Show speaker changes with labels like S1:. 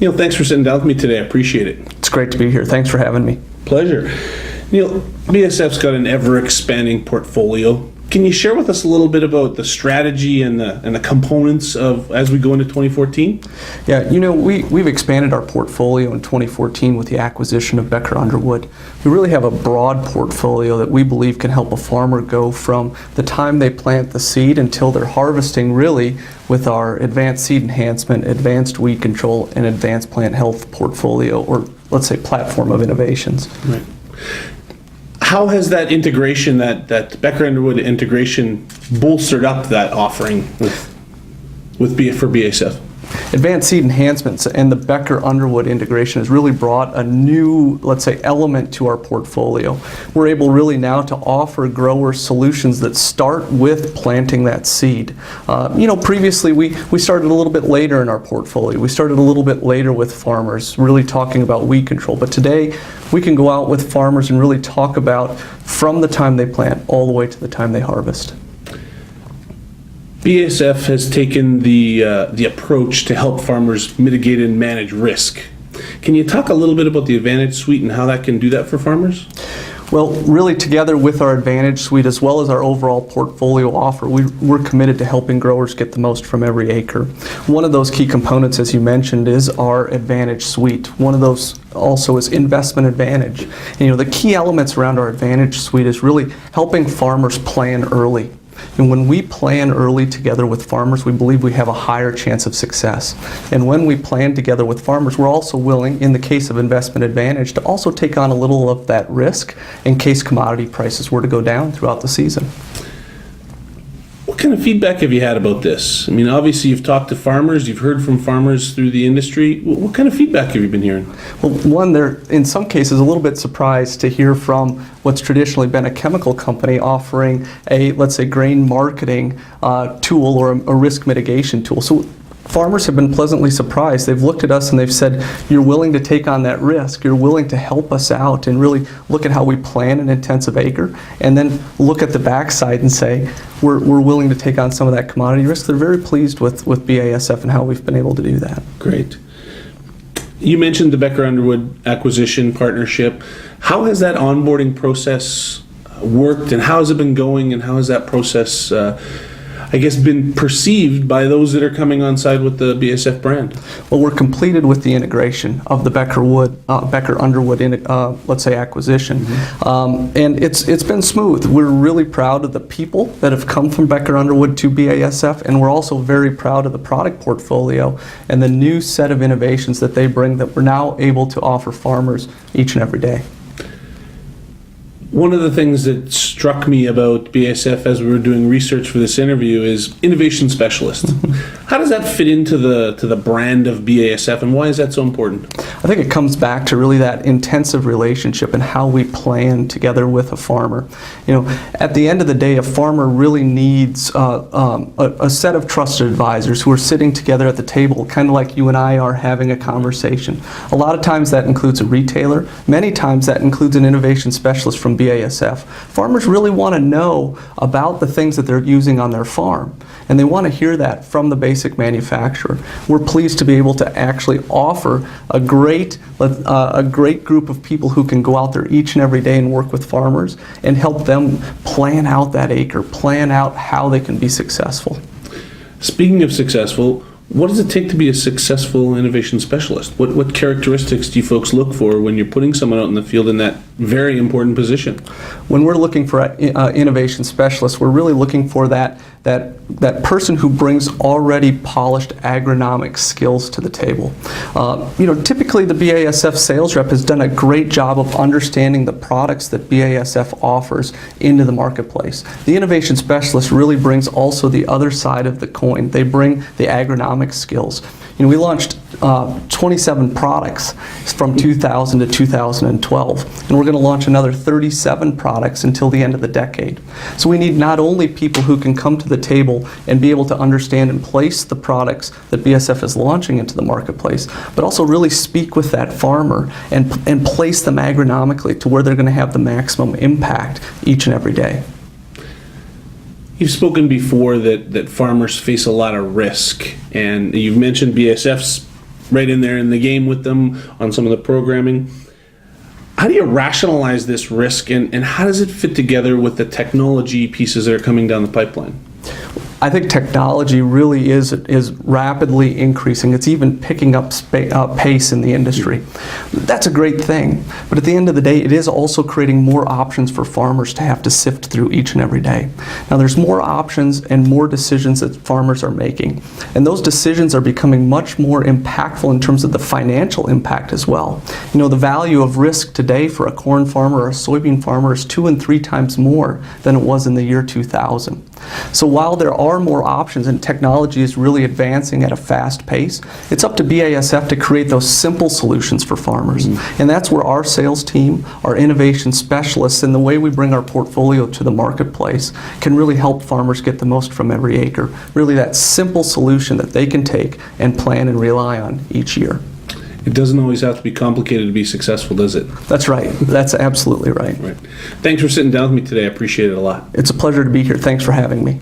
S1: Neil, thanks for sitting down with me today. I appreciate it.
S2: It's great to be here. Thanks for having me.
S1: Pleasure. Neil, BASF's got an ever-expanding portfolio. Can you share with us a little bit about the strategy and the components of as we go into 2014?
S2: Yeah, we've expanded our portfolio in 2014 with the acquisition of Becker Underwood. We really have a broad portfolio that we believe can help a farmer go from the time they plant the seed until they're harvesting, really, with our advanced seed enhancement, advanced weed control, and advanced plant health portfolio, or let's say platform of innovations.
S1: Right. How has that integration, that Becker Underwood integration, bolstered up that offering for BASF?
S2: Advanced seed enhancements and the Becker Underwood integration has really brought a new, let's say, element to our portfolio. We're able really now to offer growers solutions that start with planting that seed. Previously we started a little bit later in our portfolio. We started a little bit later with farmers, really talking about weed control. But today we can go out with farmers and really talk about from the time they plant all the way to the time they harvest.
S1: BASF has taken the approach to help farmers mitigate and manage risk. Can you talk a little bit about the Advantage Suite and how that can do that for farmers?
S2: Well, really together with our Advantage Suite as well as our overall portfolio offer, we're committed to helping growers get the most from every acre. One of those key components, as you mentioned, is our Advantage Suite. One of those also is Investment Advantage. And, the key elements around our Advantage Suite is really helping farmers plan early. And when we plan early together with farmers, we believe we have a higher chance of success. And when we plan together with farmers, we're also willing, in the case of Investment Advantage, to also take on a little of that risk in case commodity prices were to go down throughout the season.
S1: What kind of feedback have you had about this? I mean, obviously you've talked to farmers, you've heard from farmers through the industry. What kind of feedback have you been hearing?
S2: Well, one, they're in some cases a little bit surprised to hear from what's traditionally been a chemical company offering a, let's say, grain marketing tool or a risk mitigation tool. So farmers have been pleasantly surprised. They've looked at us and they've said, you're willing to take on that risk, you're willing to help us out and really look at how we plan an intensive acre, and then look at the backside and say, we're willing to take on some of that commodity risk. They're very pleased with BASF and how we've been able to do that.
S1: Great. You mentioned the Becker Underwood acquisition partnership. How has that onboarding process worked, and how has it been going, and how has that process been perceived by those that are coming on side with the BASF brand?
S2: Well, we're completed with the integration of the Becker Underwood let's say acquisition, and it's been smooth. We're really proud of the people that have come from Becker Underwood to BASF, and we're also very proud of the product portfolio and the new set of innovations that they bring that we're now able to offer farmers each and every day.
S1: One of the things that struck me about BASF as we were doing research for this interview is innovation specialist. How does that fit into the brand of BASF, and why is that so important?
S2: I think it comes back to really that intensive relationship and how we plan together with a farmer. At the end of the day, a farmer really needs a set of trusted advisors who are sitting together at the table, kind of like you and I are having a conversation. A lot of times that includes a retailer. Many times that includes an innovation specialist from BASF. Farmers really want to know about the things that they're using on their farm, and they want to hear that from the basic manufacturer. We're pleased to be able to actually offer a great group of people who can go out there each and every day and work with farmers and help them plan out that acre, plan out how they can be successful.
S1: Speaking of successful, what does it take to be a successful innovation specialist? What characteristics do you folks look for when you're putting someone out in the field in that very important position?
S2: When we're looking for innovation specialists, we're really looking for that person who brings already polished agronomic skills to the table. Typically the BASF sales rep has done a great job of understanding the products that BASF offers into the marketplace. The innovation specialist really brings also the other side of the coin. They bring the agronomic skills. We launched 27 products from 2000 to 2012, and we're going to launch another 37 products until the end of the decade. So we need not only people who can come to the table and be able to understand and place the products that BASF is launching into the marketplace, but also really speak with that farmer and place them agronomically to where they're going to have the maximum impact each and every day.
S1: You've spoken before that farmers face a lot of risk, and you've mentioned BASF's right in there in the game with them on some of the programming. How do you rationalize this risk, and how does it fit together with the technology pieces that are coming down the pipeline?
S2: I think technology really is rapidly increasing. It's even picking up pace in the industry. That's a great thing. But at the end of the day, it is also creating more options for farmers to have to sift through each and every day. Now, there's more options and more decisions that farmers are making. And those decisions are becoming much more impactful in terms of the financial impact as well. You know, the value of risk today for a corn farmer or a soybean farmer is 2 and 3 times more than it was in the year 2000. So while there are more options and technology is really advancing at a fast pace, it's up to BASF to create those simple solutions for farmers. And that's where our sales team, our innovation specialists, and the way we bring our portfolio to the marketplace can really help farmers get the most from every acre. Really that simple solution that they can take and plan and rely on each year.
S1: It doesn't always have to be complicated to be successful, does it?
S2: That's right. That's absolutely right.
S1: Right. Thanks for sitting down with me today. I appreciate it a lot.
S2: It's a pleasure to be here. Thanks for having me.